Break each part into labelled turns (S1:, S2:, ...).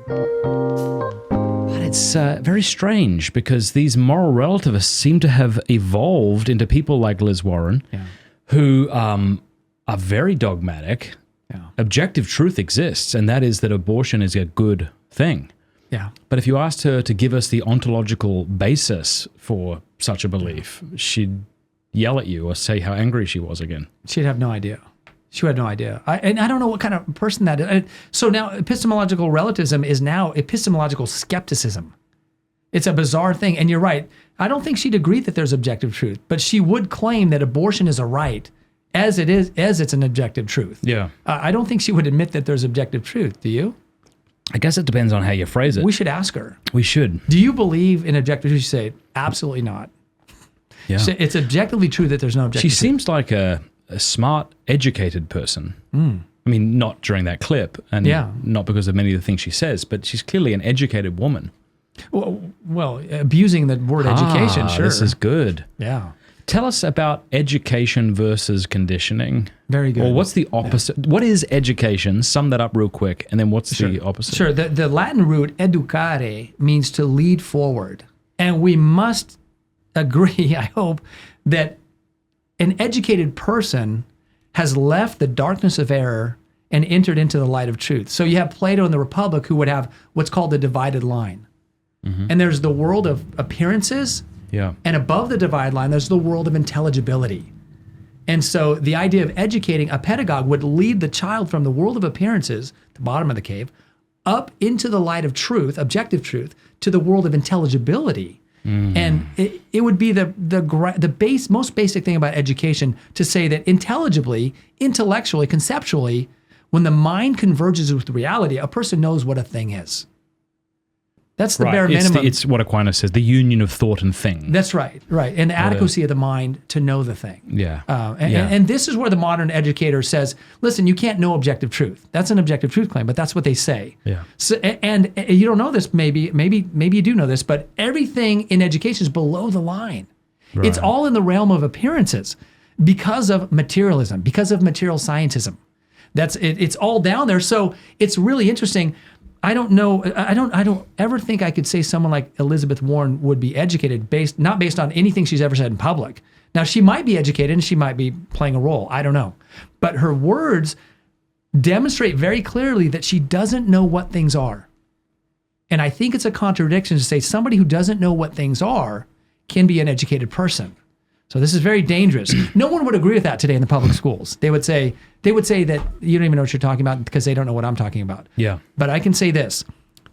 S1: But it's very strange because these moral relativists seem to have evolved into people like Liz Warren, who are very dogmatic. Yeah. Objective truth exists, and that is that abortion is a good thing.
S2: Yeah.
S1: But if you asked her to give us the ontological basis for such a belief, she'd yell at you or say how angry she was again.
S2: She'd have no idea. She had no idea. And I don't know what kind of person that is. So now epistemological relativism is now epistemological skepticism. It's a bizarre thing. And you're right. I don't think she'd agree that there's objective truth, but she would claim that abortion is a right as it's an objective truth.
S1: Yeah.
S2: I don't think she would admit that there's objective truth. Do you?
S1: I guess it depends on how you phrase it.
S2: We should ask her.
S1: We should.
S2: Do you believe in objective truth? She say, absolutely not.
S1: Yeah.
S2: So it's objectively true that there's no objective truth.
S1: She seems like a smart, educated person. I mean, not during that clip, and not because of many of the things she says, but she's clearly an educated woman.
S2: Well, abusing the word education, sure.
S1: This is good.
S2: Yeah.
S1: Tell us about education versus conditioning.
S2: Very good.
S1: Or what's the opposite? Yeah. What is education? Sum that up real quick, and then what's the opposite?
S2: Sure. The Latin root educare means to lead forward. And we must agree, I hope, that an educated person has left the darkness of error and entered into the light of truth. So you have Plato in the Republic who would have what's called the divided line. And there's the world of appearances, and above the divided line, there's the world of intelligibility. And so the idea of educating, a pedagogue would lead the child from the world of appearances, the bottom of the cave, up into the light of truth, objective truth, to the world of intelligibility. And it would be the most basic thing about education to say that intelligibly, intellectually, conceptually, when the mind converges with reality, a person knows what a thing is. That's the bare minimum.
S1: It's what Aquinas says, the union of thought and thing.
S2: That's right. And the adequacy of the mind to know the thing.
S1: Yeah.
S2: And this is where the modern educator says, listen, you can't know objective truth. That's an objective truth claim, but that's what they say.
S1: Yeah.
S2: So, and you don't know this, maybe you do know this, but everything in education is below the line. Right. It's all in the realm of appearances because of materialism, because of material scientism. It's all down there. So it's really interesting. I don't know. I don't ever think I could say someone like Elizabeth Warren would be educated not based on anything she's ever said in public. Now, she might be educated and she might be playing a role. I don't know. But her words demonstrate very clearly that she doesn't know what things are. And I think it's a contradiction to say somebody who doesn't know what things are can be an educated person. So this is very dangerous. No one would agree with that today in the public schools. They would say that you don't even know what you're talking about because they don't know what I'm talking about.
S1: Yeah.
S2: But I can say this.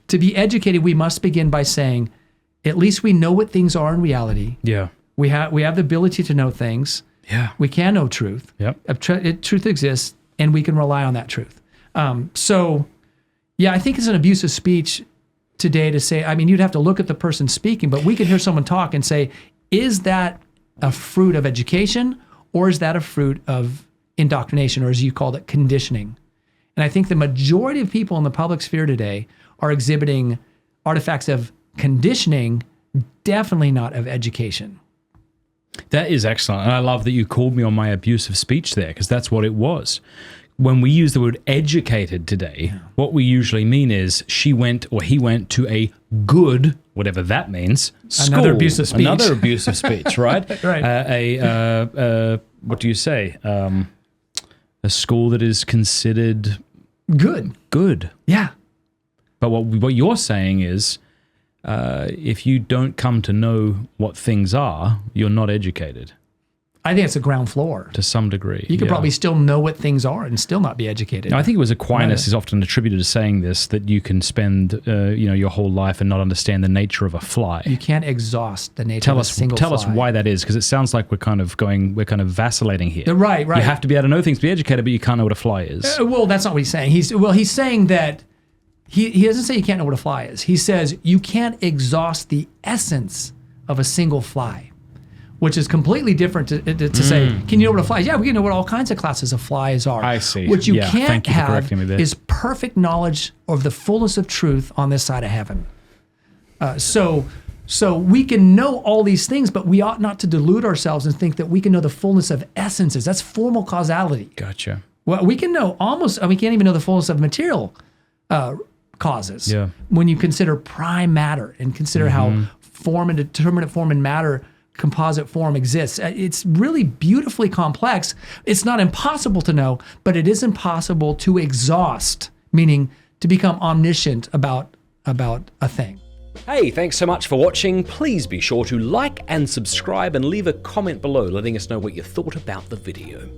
S2: To be educated, we must begin by saying, at least we know what things are in reality.
S1: Yeah.
S2: We have the ability to know things.
S1: Yeah.
S2: We can know truth.
S1: Yep.
S2: Truth exists, and we can rely on that truth. I think it's an abusive speech today to say, I mean, you'd have to look at the person speaking, but we could hear someone talk and say, is that a fruit of education, or is that a fruit of indoctrination, or as you called it, conditioning? And I think the majority of people in the public sphere today are exhibiting artifacts of conditioning, definitely not of education.
S1: That is excellent. And I love that you called me on my abusive speech there, because that's what it was. When we use the word educated today, what we usually mean is she went or he went to a good, whatever that means, school.
S2: Another abusive speech.
S1: Another abusive speech, right?
S2: Right.
S1: What do you say? A school that is considered good.
S2: Yeah.
S1: But what you're saying is, if you don't come to know what things are, you're not educated.
S2: I think it's a ground floor.
S1: To some degree.
S2: You could probably still know what things are and still not be educated.
S1: I think it was Aquinas is often attributed to saying this, that you can spend your whole life and not understand the nature of a fly.
S2: You can't exhaust the nature of a single fly.
S1: Tell us why that is, because it sounds like we're kind of vacillating here.
S2: Right.
S1: You have to be able to know things to be educated, but you can't know what a fly is.
S2: Well, that's not what he's saying. He's saying that he doesn't say you can't know what a fly is. He says you can't exhaust the essence of a single fly, which is completely different to say, can you know what a fly is? Yeah, we can know what all kinds of classes of flies are.
S1: I see.
S2: What you can't
S1: thank you for
S2: have
S1: correcting me there.
S2: is perfect knowledge of the fullness of truth on this side of heaven. So we can know all these things, but we ought not to delude ourselves and think that we can know the fullness of essences. That's formal causality.
S1: Gotcha.
S2: Well, we can know we can't even know the fullness of material causes.
S1: Yeah.
S2: When you consider prime matter and consider how form and determinate form and matter composite form exists, it's really beautifully complex. It's not impossible to know, but it is impossible to exhaust, meaning to become omniscient about a thing.
S3: Hey, thanks so much for watching. Please be sure to like and subscribe and leave a comment below letting us know what you thought about the video.